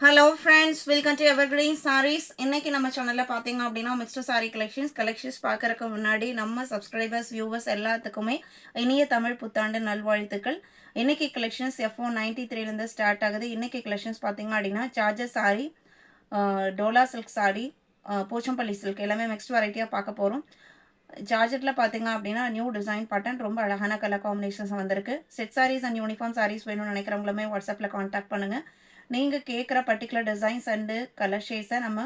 Hello friends, welcome to Evergreen Sarees. இன்னைக்கு நம்ம சேனலில் பார்த்தீங்க அப்படின்னா மிக்ஸ்டு சாரீ கலெக்ஷன்ஸ் பார்க்கறதுக்கு முன்னாடி நம்ம சப்ஸ்கிரைபர்ஸ் வியூவர்ஸ் எல்லாத்துக்குமே இனிய தமிழ் புத்தாண்டு நல்வாழ்த்துக்கள். இன்னைக்கு கலெக்ஷன்ஸ் F493லேருந்து ஸ்டார்ட் ஆகுது. இன்னைக்கு கலெக்ஷன்ஸ் பார்த்தீங்க அப்படின்னா charger sari, Dola silk sari, Pochampalli silk எல்லாமே மிக்ஸ்ட் வெரைட்டியாக பார்க்க போகிறோம். ஜார்ஜெட்டில் பார்த்தீங்க அப்படின்னா நியூ டிசைன் பேட்டர்ன், ரொம்ப அழகான கலர் காம்பினேஷன்ஸ் வந்திருக்கு. Set saris and uniform saris வேணும்னு நினைக்கிறவங்களுமே வாட்ஸ்அப்பில் கான்டாக்ட் பண்ணுங்கள். நீங்கள் கேட்குற பர்டிகுலர் டிசைன்ஸ் அண்டு கலர் ஷேட்ஸை நம்ம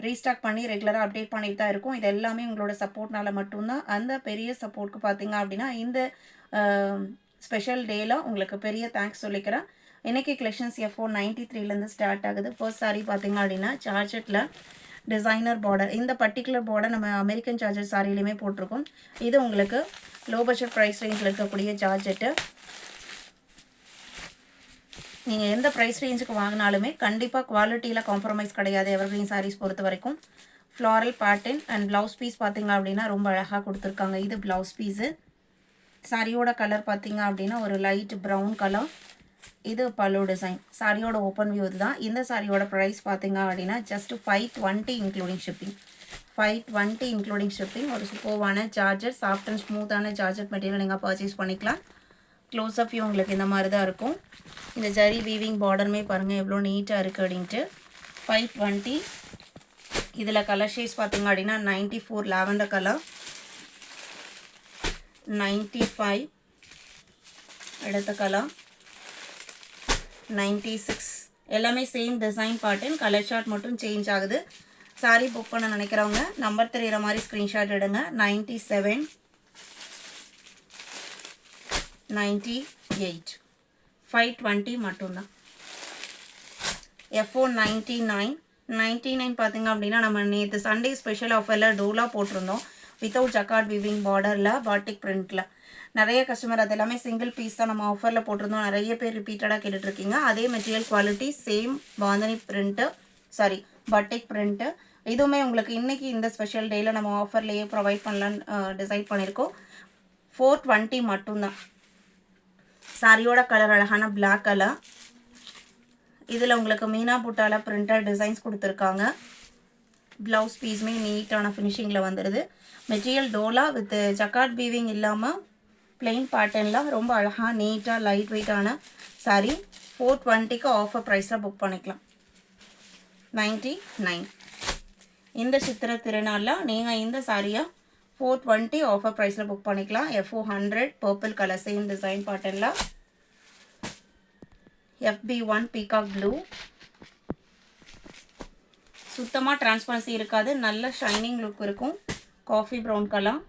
ரீஸ்டாக் பண்ணி ரெகுலராக அப்டேட் பண்ணிட்டு தான் இருக்கோம். இது எல்லாமே உங்களோட சப்போர்ட்னால மட்டும்தான். அந்த பெரிய சப்போர்ட்டுக்கு பார்த்தீங்க அப்படின்னா இந்த ஸ்பெஷல் டேயில் உங்களுக்கு பெரிய தேங்க்ஸ் சொல்லிக்கிறேன். இன்றைக்கி கலெக்ஷன்ஸ் F493லேருந்து ஸ்டார்ட் ஆகுது. ஃபர்ஸ்ட் சாரீ பார்த்தீங்க அப்படின்னா சார்ஜெட்டில் டிசைனர் பார்டர். இந்த பர்டிகுலர் பார்டர் நம்ம அமெரிக்கன் சார்ஜர் சாரிலையுமே போட்டிருக்கோம். இது உங்களுக்கு லோ பட்ஜெட் ப்ரைஸ் ரேஞ்சில் இருக்கக்கூடிய ஜார்ஜெட்டு. நீங்கள் எந்த ப்ரைஸ் ரேஞ்சுக்கு வாங்கினாலுமே கண்டிப்பாக குவாலிட்டியில் காம்ப்ரமைஸ் கிடையாது எவர்கிரீன் சாரீஸ் பொறுத்த வரைக்கும். Floral pattern and blouse piece பார்த்தீங்க அப்படின்னா ரொம்ப அழகாக கொடுத்துருக்காங்க. இது ப்ளவுஸ் பீஸு. சாரியோட கலர் பார்த்தீங்க அப்படின்னா ஒரு லைட் ப்ரௌன் கலர். இது பல்லு டிசைன். சாரியோட ஓப்பன் வியூ இதுதான். இந்த சாரியோட ப்ரைஸ் பார்த்தீங்க அப்படின்னா just 520 including shipping. 520 including shipping. ஒரு சூப்பர்வான சார்ஜர், சாஃப்ட் அண்ட் ஸ்மூத்தான சார்ஜர் மெட்டீரியல் நீங்கள் பர்ச்சேஸ் பண்ணிக்கலாம். க்ளோஸ் அப் வியூ உங்களுக்கு இந்த மாதிரி தான் இருக்கும். இந்த ஜரி வீவிங் பார்டருமே பாருங்கள் எவ்வளோ நீட்டாக இருக்குது அப்படின்ட்டு. 520. இதில் கலர் ஷேட்ஸ் பார்த்தீங்க அப்படின்னா 94 லாவெண்டர் கலர், 95 அடுத்த கலர், 96 எல்லாமே same design pattern. Colour short மட்டும் சேஞ்ச் ஆகுது. சாரீ புக் பண்ண நினைக்கிறவங்க நம்பர் தெரிகிற மாதிரி ஸ்க்ரீன்ஷாட் எடுங்க. 97, 98, 520 மட்டும்தான். F499 பார்த்தீங்க அப்படின்னா நம்ம நேற்று சண்டே ஸ்பெஷல் ஆஃபரில் டோலா போட்டிருந்தோம். வித்தவுட் ஜக்கார்ட் வீவிங் பார்டரில் பாட்டிக் பிரிண்டில். நிறைய கஸ்டமர் அது எல்லாமே சிங்கிள் பீஸ் தான் நம்ம ஆஃபரில் போட்டிருந்தோம். நிறைய பேர் ரிப்பீட்டடாக கேட்டுட்ருக்கீங்க. அதே material quality same bandhani print, sorry batik print. இதுவுமே உங்களுக்கு இன்றைக்கி இந்த ஸ்பெஷல் டேயில் நம்ம ஆஃபர்லேயே ப்ரொவைட் பண்ணலான்னு டிசைட் பண்ணியிருக்கோம். 420 மட்டும்தான். சாரியோட கலர் அழகான பிளாக் கலர். இதில் உங்களுக்கு மீனா புட்டால பிரிண்டட் டிசைன்ஸ் கொடுத்துருக்காங்க. ப்ளவுஸ் பீஸுமே நீட்டான ஃபினிஷிங்கில் வந்துடுது. மெட்டீரியல் டோலா வித் ஜக்கார்ட் வீவிங் இல்லாமல் பிளெயின் பேட்டர்னில் ரொம்ப அழகாக நீட்டாக லைட் வெயிட்டான சாரீ. 420க்கு ஆஃபர் ப்ரைஸில் புக் பண்ணிக்கலாம். 99. இந்த சித்திரை திருநாளில் நீங்கள் இந்த சாரியை 420 ஆஃபர் ப்ரைஸில் புக் பண்ணிக்கலாம். F400 purple colour same design பேட்டர்னில். FB1 peacock blue. சுத்தமாக டிரான்ஸ்பரன்சி இருக்காது, நல்ல ஷைனிங் லுக் இருக்கும். Coffee brown colour.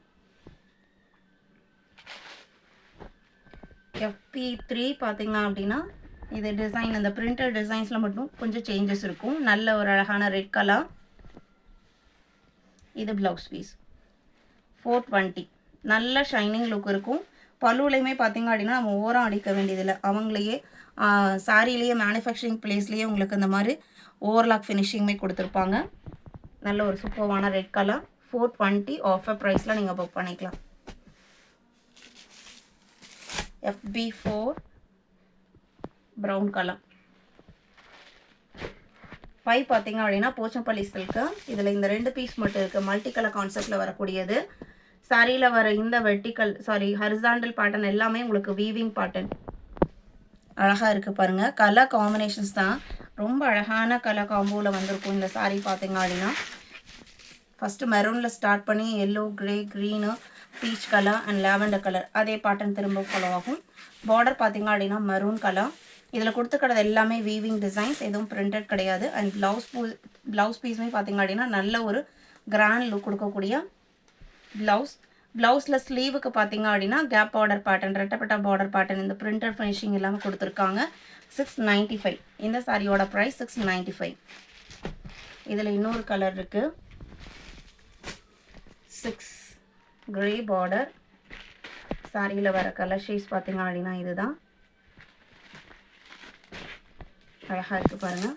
FP3 பார்த்தீங்க அப்படின்னா இது டிசைன் அந்த பிரிண்டட் டிசைன்ஸில் மட்டும் கொஞ்சம் சேஞ்சஸ் இருக்கும். நல்ல ஒரு அழகான ரெட் கலர். இது ப்ளவுஸ் பீஸ். 420 நல்ல ஷைனிங் லுக் இருக்கும். பல்லுலையுமே பார்த்தீங்க அப்படின்னா நம்ம ஓரம் அடிக்க வேண்டியதில்லை. அவங்களையே சாரிலேயே மேனுஃபேக்சரிங் பிளேஸ்லேயே உங்களுக்கு இந்த மாதிரி ஓவர்லாக் ஃபினிஷிங்குமே கொடுத்துருப்பாங்க. நல்ல ஒரு சூப்பர்வான ரெட் கலர். 420 ஆஃபர் ப்ரைஸில் நீங்கள் புக் பண்ணிக்கலாம். FB4 brown colour. 5 பார்த்தீங்க அப்படின்னா போச்சம்பள்ளி சில்க்கு. இதில் இந்த 2 பீஸ் மட்டும் இருக்குது. மல்டி கலர் கான்செப்டில் வரக்கூடியது. சாரியில் வர இந்த வெர்டிக்கல் ஹரிசாண்டல் பேட்டர்ன் எல்லாமே உங்களுக்கு வீவிங் பேட்டர்ன் அழகாக இருக்குது பாருங்கள். கலர் காம்பினேஷன்ஸ் தான் ரொம்ப அழகான கலர் காம்போவில் வந்திருக்கும். இந்த சாரீ பார்த்தீங்க அப்படின்னா ஃபஸ்ட்டு மெரூனில் ஸ்டார்ட் பண்ணி yellow, grey, green, peach colour and lavender colour அதே பேட்டர்ன் திரும்ப ஃபாலோ ஆகும். பார்டர் பார்த்தீங்க அப்படின்னா மெரூன் கலர். இதில் கொடுத்துக்கிறது எல்லாமே வீவிங் டிசைன்ஸ், எதுவும் பிரிண்டட் கிடையாது. அண்ட் ப்ளவுஸ் பீஸுமே பார்த்தீங்க அப்படின்னா நல்ல ஒரு கிராண்ட் லுக் கொடுக்கக்கூடிய ப்ளவுஸில் ஸ்லீவுக்கு பார்த்தீங்க அப்படின்னா கேப் பார்டர் பேட்டர்ன், ரெட்டப்பட்ட பார்டர் பேட்டர்ன், இந்த பிரிண்டட் ஃபினிஷிங் எல்லாமே கொடுத்துருக்காங்க. 695 இந்த சாரியோட ப்ரைஸ் 695. இதில் இன்னொரு கலர் இருக்குது. 6 கிரே பார்டர். சாரியில் வர கலர் ஷேட்ஸ் பார்த்தீங்க அப்படின்னா இதுதான் அழகாக இருக்குது பாருங்கள்.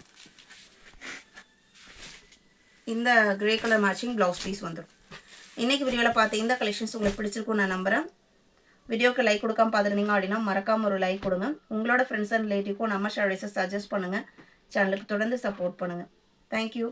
இந்த grey colour matching blouse piece வந்துடும். இன்றைக்கி வீடியோவில் பார்த்து இந்த கலெக்ஷன்ஸ் உங்களுக்கு பிடிச்சிருக்கும் நான் நம்புகிறேன். வீடியோக்கு லைக் கொடுக்காம பார்த்துருந்தீங்க அப்படின்னா மறக்காமல் ஒரு லைக் கொடுங்க. உங்களோட ஃப்ரெண்ட்ஸ் அண்ட் ரிலேட்டிவ்க்கும் நம்ம ஷேர்ஸை சஜஸ்ட் பண்ணுங்கள். சேனலுக்கு தொடர்ந்து சப்போர்ட் பண்ணுங்கள். தேங்க்யூ.